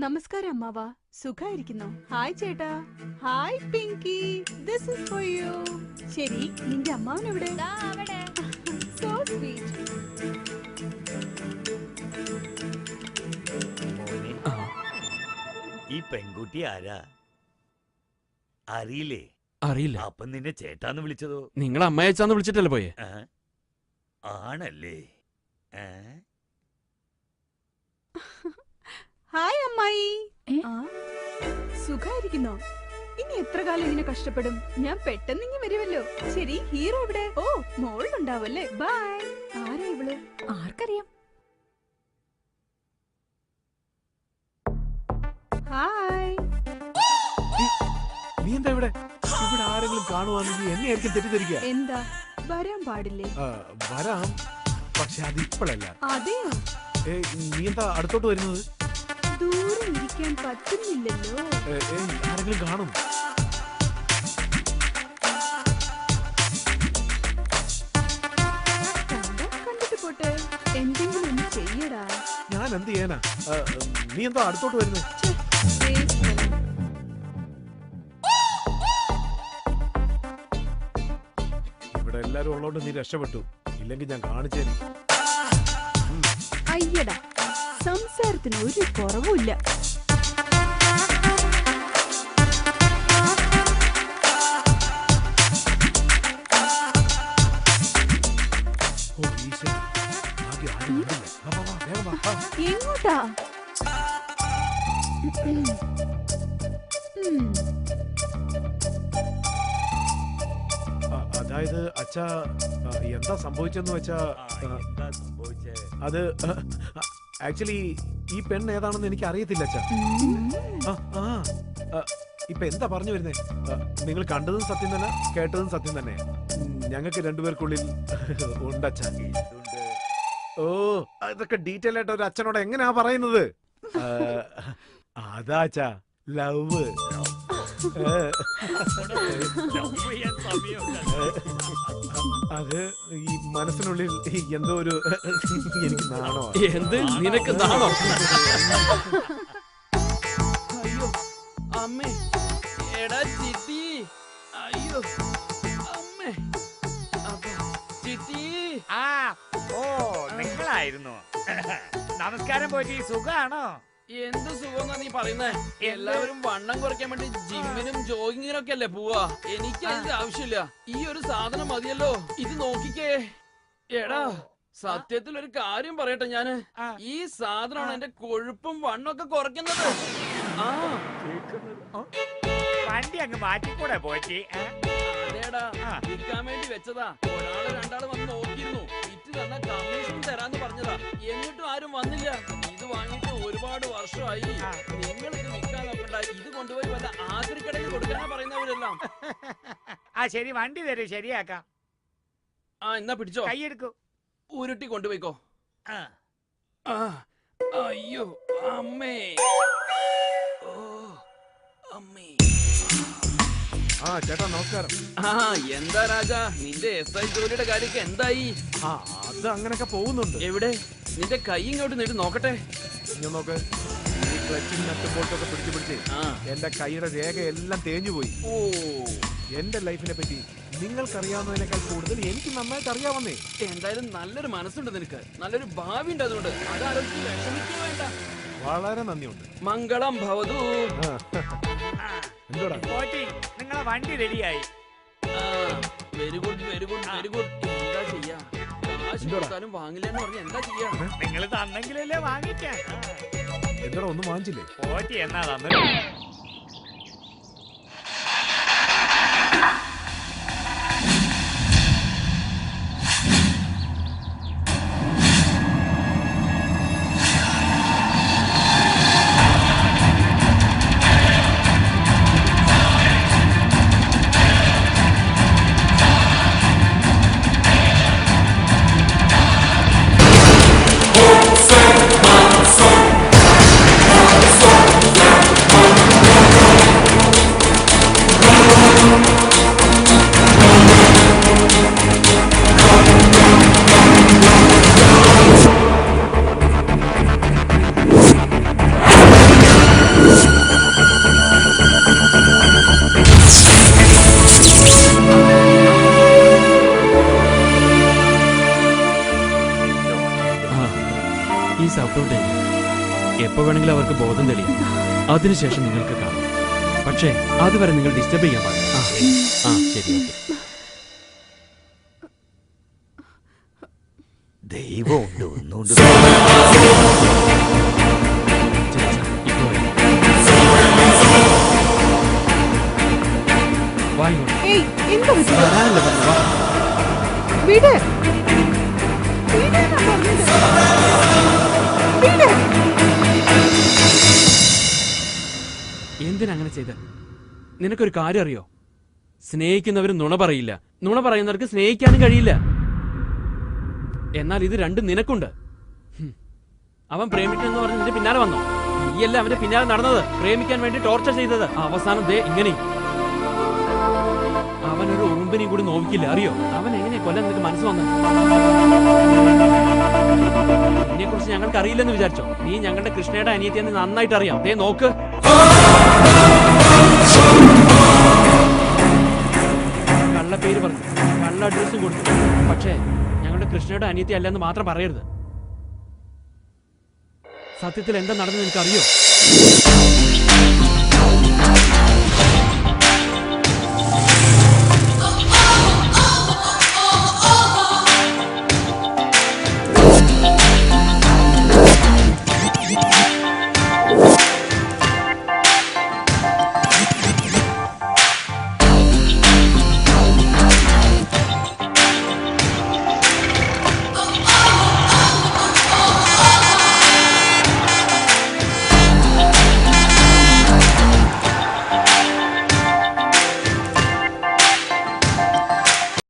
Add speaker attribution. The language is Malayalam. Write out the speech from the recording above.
Speaker 1: നമസ്കാരം അമ്മാവ, സുഖായിരിക്കുന്നു. ഹായ് ചേട്ടാ. Hi Pinky, this is for you. ശരി, നിന്റെ അമ്മാവൻ എവിടെ? So sweet.
Speaker 2: ഈ പെൺകുട്ടി ആരാ? അറിയില്ലേ?
Speaker 3: അറിയില്ല.
Speaker 2: അപ്പൊ നിന്നെ ചേട്ടാന്ന് വിളിച്ചതോ?
Speaker 3: നിങ്ങൾ അമ്മയച്ചാന്ന് വിളിച്ചിട്ടല്ലേ പോയെ?
Speaker 2: ആണല്ലേ?
Speaker 1: ഹായ് അമ്മായി. സുഖായിരിക്കുന്നോ? ഇനി എത്ര കാലം ഇങ്ങനെ കഷ്ടപ്പെടും? ഞാൻ പെട്ടെന്ന് ഇങ്ങനെ വരുമല്ലോ. ശരി, ഹീറോ എവിടെ? ഓ, മോളിലുണ്ടാവല്ലേ. ബൈ. ആരാ ഇവള്? ആർക്കറിയാം? ഹായ്.
Speaker 4: നീ എന്താ ഇവിടെ? ഇവിടെ ആരെങ്കിലും കാണുവാണെങ്കിൽ എന്നെ ആയിരിക്കും തെറ്റിദ്ധരിക്കുക.
Speaker 1: എന്താ, വരാൻ പാടില്ലേ?
Speaker 4: വരാം, പക്ഷെ അത് ഇപ്പോഴല്ല.
Speaker 1: അതെയോ?
Speaker 4: നീ എന്താ അടുത്തോട്ട് വരുന്നത്?
Speaker 1: ദൂരെ ഇരിക്കാൻ പറ്റുന്നില്ലല്ലോ.
Speaker 4: ആരെങ്കിലും കാണും.
Speaker 1: കണ്ടിട്ട് പോട്ടെ. എന്തെങ്കിലും ഒന്ന് ചെയ്യടാ.
Speaker 4: ഞാൻ എന്ത് ചെയ്യാനാ? നീ എന്താ അടുത്തോട്ട് വരുന്നത്? ഇവിടെ എല്ലാരും ഉള്ളോണ്ട് നീ രക്ഷപ്പെട്ടു. ഇല്ലെങ്കിൽ ഞാൻ കാണിച്ചേനെ.
Speaker 1: അയ്യടാ, സംസാരത്തിന് ഒരു കുറവുമില്ല. എങ്ങോട്ടാ?
Speaker 4: അതായത് അച്ഛാ, എന്താ സംഭവിച്ചെന്ന് വെച്ചാ, അത് ആക്ച്വലി ഈ പെണ്ണ് ഏതാണെന്ന് എനിക്ക് അറിയത്തില്ല അച്ഛാ. ഇപ്പൊ എന്താ പറഞ്ഞു വരുന്നേ? നിങ്ങൾ കണ്ടതും സത്യം തന്നെ, കേട്ടതും സത്യം തന്നെ. ഞങ്ങൾക്ക് രണ്ടുപേർക്കുള്ളിൽ ഉണ്ടച്ഛാ. ഓ, അതൊക്കെ ഡീറ്റെയിൽ ആയിട്ട് ഒരു അച്ഛനോട് എങ്ങനെയാ പറയുന്നത്? അതാ അച്ഛാ, ലവ്. അത് ഈ മനസ്സിനുള്ളിൽ എന്തോ ഒരു എനിക്ക് നാണോ.
Speaker 3: എന്ത് നിനക്ക് നാണോ? അയ്യോ അമ്മേ, എടാ ചിറ്റി. അയ്യോ അമ്മേ, ചിറ്റി.
Speaker 2: ഓ, നിങ്ങളായിരുന്നു. നമസ്കാരം പോറ്റി, സുഖാണോ?
Speaker 3: എന്ത് സുഖമെന്നാ നീ പറയുന്നേ? എല്ലാവരും വണ്ണം കുറയ്ക്കാൻ വേണ്ടി ജിമ്മിനും ജോഗിങ്ങിനൊക്കെ അല്ലേ പോവാ. എനിക്ക് അതിന്റെ ആവശ്യമില്ല. ഈ ഒരു സാധനം മതിയല്ലോ. ഇത് നോക്കിക്കേ. എടാ, സത്യത്തിൽ ഒരു കാര്യം പറയട്ടെ ഞാന്. ഈ സാധനമാണ് എന്റെ കൊഴുപ്പും വണ്ണൊക്കെ കുറയ്ക്കുന്നത്.
Speaker 2: വണ്ടി അങ്ങ് മാറ്റിക്കൂടെ പോറ്റി?
Speaker 3: അതേടാ, വിൽക്കാൻ വേണ്ടി വെച്ചതാ. ഒരാള് രണ്ടാള് വന്ന് നോക്കിയിരുന്നു. വിറ്റ് തന്ന കമ്മീഷൻ തരാന്ന് പറഞ്ഞതാ. എന്നിട്ടും ആരും വന്നില്ല. ഇത് വാങ്ങിട്ട് ഒരുപാട് വർഷമായി. നിങ്ങൾക്ക് വിൽക്കാൻ നോക്കണ്ട, ഇത് കൊണ്ടുപോയി വല്ല ആക്രിക്കടയിൽ കൊടുക്കാനാ പറയുന്നവരെല്ലാം.
Speaker 2: ശരി, വണ്ടി തരും, ശരിയാക്കാം.
Speaker 3: എന്നാ പിടിച്ചോ,
Speaker 2: കൈയെടുക്കൂ.
Speaker 3: ഉരുട്ടി കൊണ്ടുപോയിക്കോ. അയ്യോ അമ്മേ. ഓ അമ്മേ.
Speaker 4: ചേട്ടാ നമസ്കാരം.
Speaker 3: എന്താ രാജാ, നിന്റെ SI ജോലിയുടെ കാര്യമൊക്കെ എന്തായി?
Speaker 4: അത് അങ്ങനൊക്കെ പോകുന്നുണ്ട്.
Speaker 3: എവിടെ? നിന്റെ കൈ ഇങ്ങോട്ട് നീട്ടി നോക്കട്ടെ.
Speaker 4: ഞാൻ നോക്ക്. ഈ ക്ലച്ചിങ് നട്ട് ബോൾട്ടൊക്കെ പിടിച്ച് എന്റെ കൈയുടെ രേഖയെല്ലാം തേഞ്ഞു പോയി.
Speaker 3: ഓ,
Speaker 4: എന്റെ ലൈഫിനെ പറ്റി നിങ്ങൾക്കറിയാവുന്നതിനേക്കാൾ കൂടുതൽ എനിക്ക് നന്നായിട്ട് അറിയാവുന്നേ.
Speaker 3: എന്തായാലും നല്ലൊരു മനസ്സുണ്ട് നിനക്ക്, നല്ലൊരു ഭാവി ഉണ്ട്. അതുകൊണ്ട് അതാരോഗ്യം വിഷമിക്കുക വേണ്ട.
Speaker 4: വളരെ നന്ദിയുണ്ട്.
Speaker 3: മംഗളം ഭവതു.
Speaker 4: എന്തോടാ
Speaker 2: പോറ്റി, നിങ്ങളെ വണ്ടി റെഡിയായി.
Speaker 3: Very good, very good, very good. എന്താ ചെയ്യാ? കാശ് കൊടുത്താലും വാങ്ങില്ലെന്ന് പറഞ്ഞ എന്താ ചെയ്യാ?
Speaker 2: നിങ്ങൾ തന്നെങ്കിലല്ലേ വാങ്ങിക്കാൻ.
Speaker 4: എന്തോടാ, ഒന്നും വാങ്ങിച്ചില്ലേ?
Speaker 2: പോറ്റി എന്നാ തന്നെ.
Speaker 3: എങ്കിൽ അവർക്ക് ബോധം തെളിയും. അതിനുശേഷം നിങ്ങൾക്ക് കാണാം. പക്ഷേ അതുവരെ നിങ്ങൾ ഡിസ്റ്റർബ് ചെയ്യാൻ പാടില്ല. ആ ശരി, ഓക്കെ.
Speaker 2: ദൈവം ഉണ്ട്, ഒന്നുകൊണ്ട്
Speaker 1: ഏയ്, എന്താ പറ്റിയത്? വിട്. വിടാനാ പറഞ്ഞത്. വിട്.
Speaker 3: എന്തിനങ്ങനെ ചെയ്ത? നിനക്കൊരു കാര്യം അറിയോ? സ്നേഹിക്കുന്നവർ നുണ പറയില്ല, നുണ പറയുന്നവർക്ക് സ്നേഹിക്കാനും കഴിയില്ല. എന്നാൽ ഇത് രണ്ടും നിനക്കുണ്ട്. അവൻ പ്രേമിക്കുന്നെന്ന് പറഞ്ഞ് നിന്റെ പിന്നാലെ വന്നോ? നീയല്ല അവന്റെ പിന്നാലെ നടന്നത്, പ്രേമിക്കാൻ വേണ്ടി ടോർച്ചർ ചെയ്തത്. അവസാനം ദേ ഇങ്ങനെ. അവനൊരു ഉറുമ്പിനെയും കൂടി നോക്കില്ല, അറിയോ? അവൻ എങ്ങനെ കൊല്ലാൻ നിനക്ക് മനസ്സ് വന്നത്? ഇതിനെ കുറിച്ച് ഞങ്ങൾക്ക് അറിയില്ലെന്ന് വിചാരിച്ചോ? നീ ഞങ്ങളുടെ കൃഷ്ണയുടെ അനിയത്തിയെന്ന് നന്നായിട്ട് അറിയാം. ദേ നോക്ക്, കള്ള പേര് പറഞ്ഞു, കള്ള അഡ്രസ്സും കൊടുത്തു. പക്ഷേ ഞങ്ങളുടെ കൃഷ്ണയുടെ അനിയത്തി അല്ലെന്ന് മാത്രം പറയരുത്. സത്യത്തിൽ എന്താ നടന്നത് നിനക്കറിയോ?